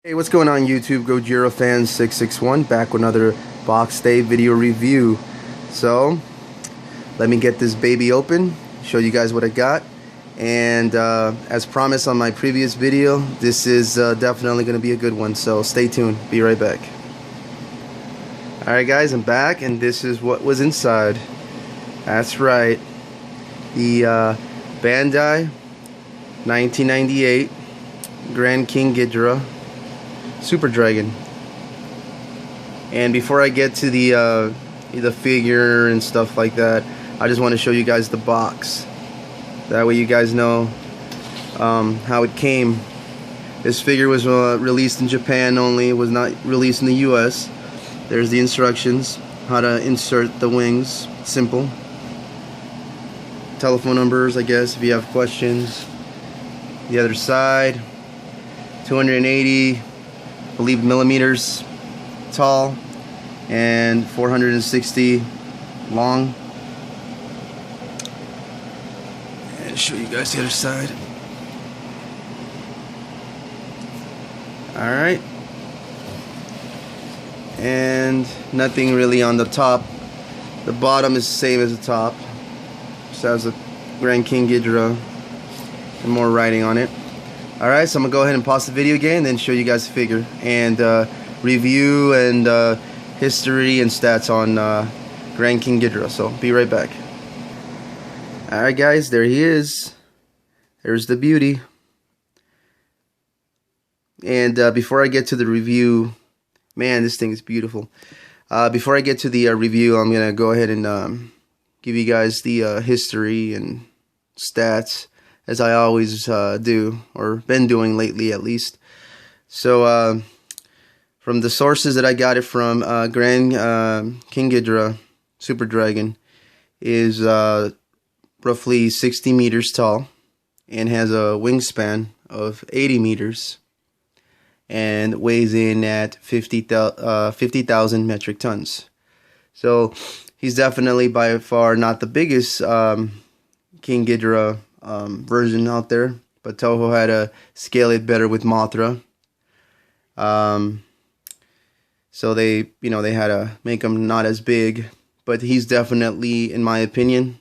Hey, what's going on YouTube? Ghidorah fan 661 back with another box day video review. So, let me get this baby open, show you guys what I got. And as promised on my previous video, this is definitely going to be a good one. So stay tuned. Be right back. Alright guys, I'm back and this is what was inside. That's right. The Bandai 1998 Grand King Ghidorah Super Dragon. And before I get to the figure and stuff like that, I just want to show you guys the box. That way you guys know how it came. This figure was released in Japan only. It was not released in the US. There's the instructions, how to insert the wings. Simple. Telephone numbers, I guess, if you have questions. The other side, 280 I believe millimeters tall and 460 long. And show you guys the other side. Alright. And nothing really on the top. The bottom is the same as the top. Just has a Grand King Ghidorah and more writing on it. Alright, so I'm going to go ahead and pause the video again and then show you guys the figure and review and history and stats on Grand King Ghidorah. So, be right back. Alright guys, there he is. There's the beauty. And before I get to the review, man, this thing is beautiful. Before I get to the review, I'm going to go ahead and give you guys the history and stats, as I always do, or been doing lately at least. So, from the sources that I got it from, Grand King Ghidorah Super Dragon is roughly 60 meters tall and has a wingspan of 80 meters and weighs in at 50,000 metric tons. So, he's definitely by far not the biggest King Ghidorah version out there, but Toho had to scale it better with Mothra. So they had to make him not as big, but he's definitely, in my opinion,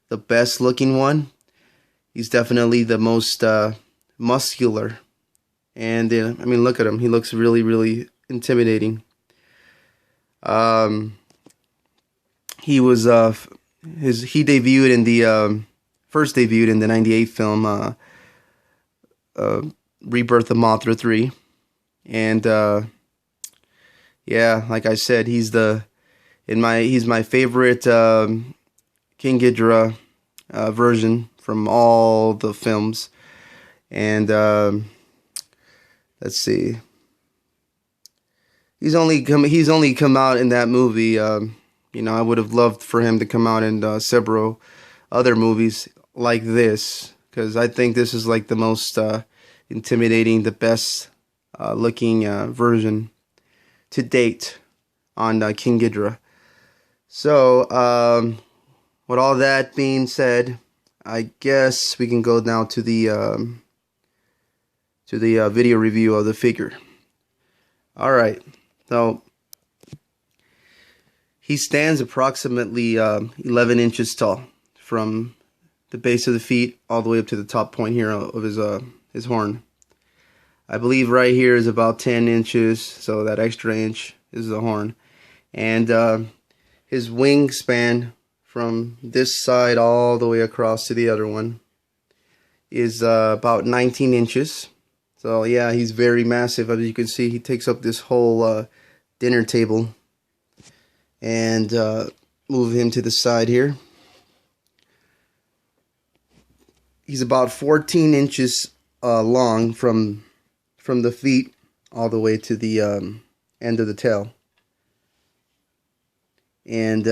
the best looking one. He's definitely the most muscular, and I mean, look at him. He looks really, really intimidating. He was he debuted in the first debuted in the 98 film Rebirth of Mothra 3. And yeah, like I said, he's my favorite King Ghidorah version from all the films. And let's see. He's only come out in that movie. I would have loved for him to come out in several other movies like this, because I think this is like the most intimidating, the best looking version to date on King Ghidorah. So with all that being said, I guess we can go now to the video review of the figure. Alright, so he stands approximately 11 inches tall from the base of the feet all the way up to the top point here of his horn. I believe right here is about 10 inches, so that extra inch is the horn. And his wingspan from this side all the way across to the other one is about 19 inches. So yeah, he's very massive. As you can see, he takes up this whole dinner table. And move him to the side here. He's about 14 inches long from the feet all the way to the end of the tail. And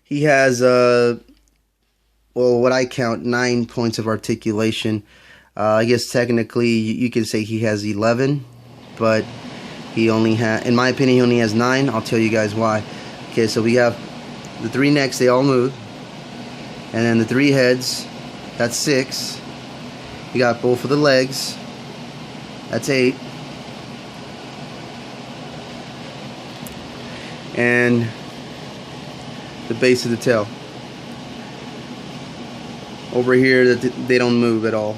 he has what I count 9 points of articulation. I guess technically you can say he has 11, but he only has, in my opinion, he only has 9. I'll tell you guys why. Okay, so we have the 3 necks, they all move. And then the 3 heads, that's 6. You got both of the legs. That's 8. And the base of the tail. Over here, they don't move at all.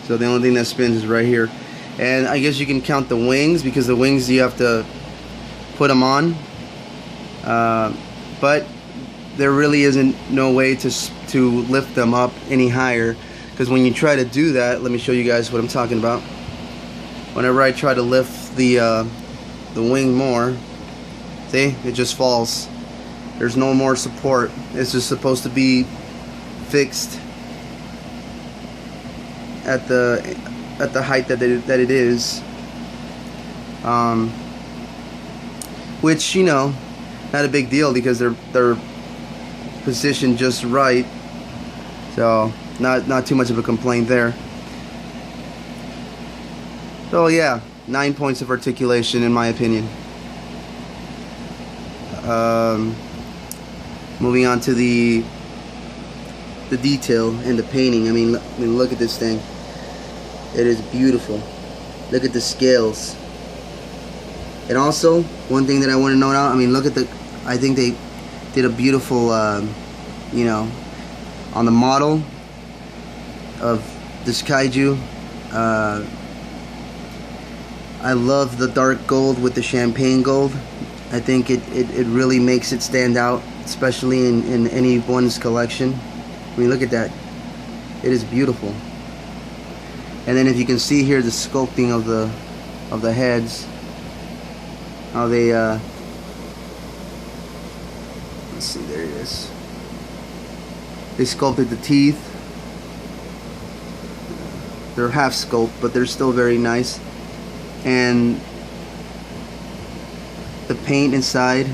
So the only thing that spins is right here. And I guess you can count the wings, because the wings you have to put them on. But there really isn't no way to lift them up any higher, because when you try to do that, let me show you guys what I'm talking about. Whenever I try to lift the wing more, see, it just falls. There's no more support. It's just supposed to be fixed at the height that it is, which, you know, not a big deal, because they're positioned just right, so not too much of a complaint there. So yeah, 9 points of articulation in my opinion. Moving on to the detail and the painting. I mean, look at this thing. It is beautiful. Look at the scales. And also, one thing that I want to note out, I mean, look at I think they did a beautiful, you know, on the model of this kaiju. I love the dark gold with the champagne gold. I think it really makes it stand out, especially in anyone's collection. I mean, look at that. It is beautiful. And then if you can see here, the sculpting of the heads, how they let's see, there it is. They sculpted the teeth. They're half sculpt, but they're still very nice. And the paint inside,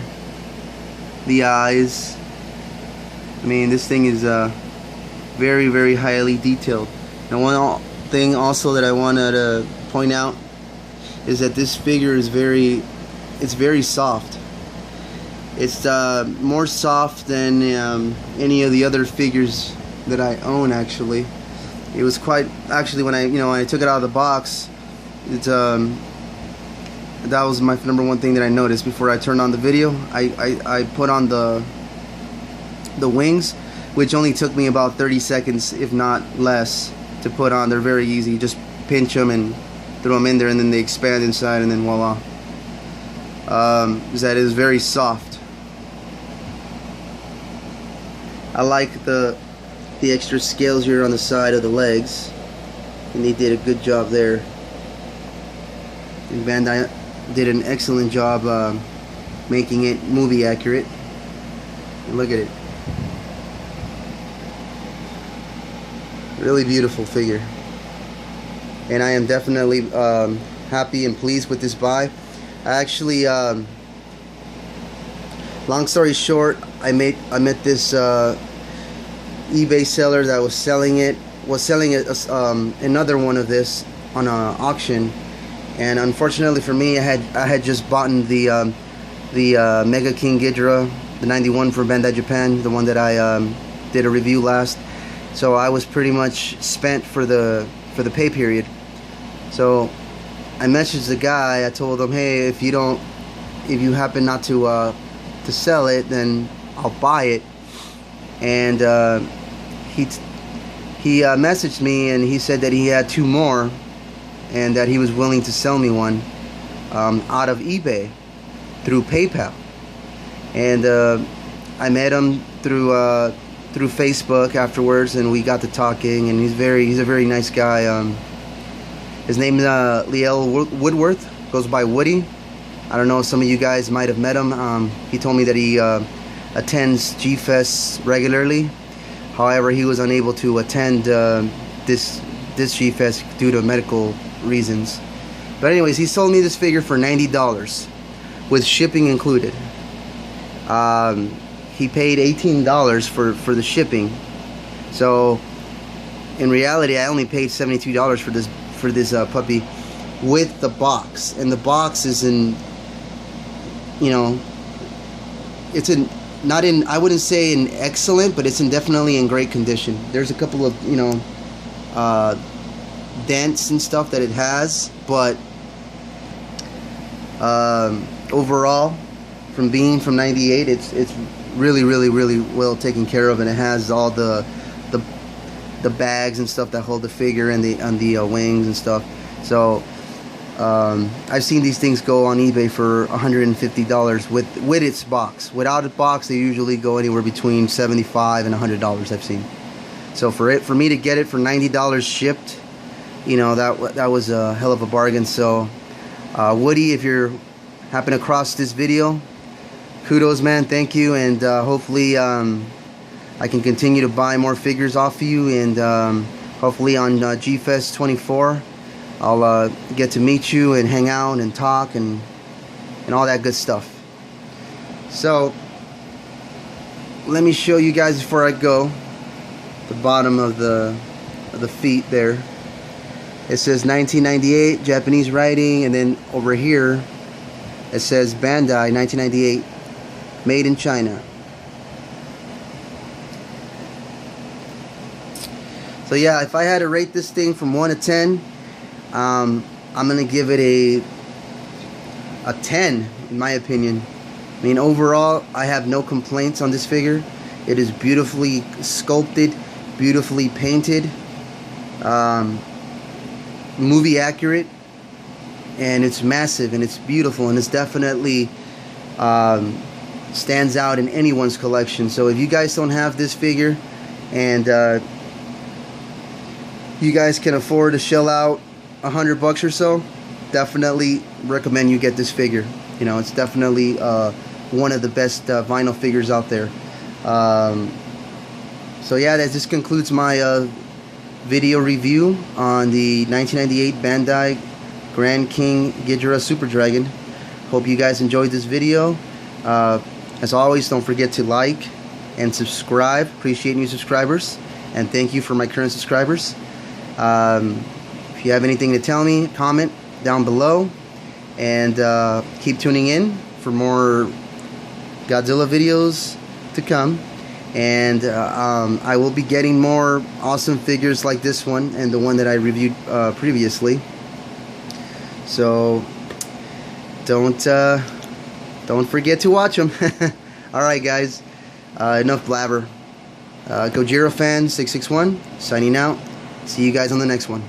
the eyes. I mean, this thing is very, very highly detailed. And one thing also that I wanted to point out is that this figure is very soft. It's more soft than any of the other figures that I own. Actually, it was quite, actually, when I took it out of the box, that was my number one thing that I noticed before I turned on the video. I put on the wings, which only took me about 30 seconds, if not less, to put on. They're very easy. You just pinch them and throw them in there, and then they expand inside, and then voila. That is very soft. I like the extra scales here on the side of the legs, and they did a good job there. And Bandai did an excellent job making it movie accurate. And look at it. Really beautiful figure. And I am definitely happy and pleased with this buy. I actually, long story short, I met this eBay seller that was selling another one of this on an auction. And unfortunately for me, I had just bought the Mega King Ghidorah, the 91 for Bandai Japan, the one that I did a review last. So I was pretty much spent for the pay period. So I messaged the guy. I told him, hey, if you happen not to sell it, then I'll buy it. And he messaged me, and he said that he had 2 more, and that he was willing to sell me one out of eBay through PayPal. And I met him through Facebook afterwards, and we got to talking, and he's a very nice guy. His name is Liel Woodworth, goes by Woody. I don't know if some of you guys might have met him. He told me that he attends G-Fest regularly. However, he was unable to attend this G-Fest due to medical reasons. But anyways, he sold me this figure for $90 with shipping included. He paid $18 for the shipping. So in reality, I only paid $72 for this puppy with the box. And the box is in, you know, it's in, not in, I wouldn't say in excellent, but it's definitely in great condition. There's a couple of, you know, dents and stuff that it has, but overall, from being from '98, it's really well taken care of, and it has all the bags and stuff that hold the figure and the wings and stuff. So I've seen these things go on eBay for $150 with its box. Without a box, they usually go anywhere between $75 and $100. I've seen. So for me to get it for $90 shipped, you know, that was a hell of a bargain. So Woody, if you're happen across this video, kudos, man. Thank you, and hopefully I can continue to buy more figures off of you, and hopefully on G-Fest 24 I'll get to meet you and hang out and talk and all that good stuff. So let me show you guys before I go the bottom of the feet there. It says 1998, Japanese writing, and then over here it says Bandai 1998, made in China. So yeah, if I had to rate this thing from 1 to 10, I'm gonna give it a 10 in my opinion. I mean, overall, I have no complaints on this figure. It is beautifully sculpted, beautifully painted, movie accurate, and it's massive and it's beautiful, and it's definitely stands out in anyone's collection. So if you guys don't have this figure and you guys can afford to shell out $100 or so, definitely recommend you get this figure. You know, it's definitely one of the best vinyl figures out there. So yeah, that just concludes my video review on the 1998 Bandai Grand King Ghidorah Super Dragon. Hope you guys enjoyed this video. As always, don't forget to like and subscribe. Appreciate new subscribers, and thank you for my current subscribers. If you have anything to tell me, comment down below, and keep tuning in for more Godzilla videos to come. And I will be getting more awesome figures like this one and the one that I reviewed previously. So don't forget to watch them. Alright guys, enough blabber. Gojira fan 661 signing out. See you guys on the next one.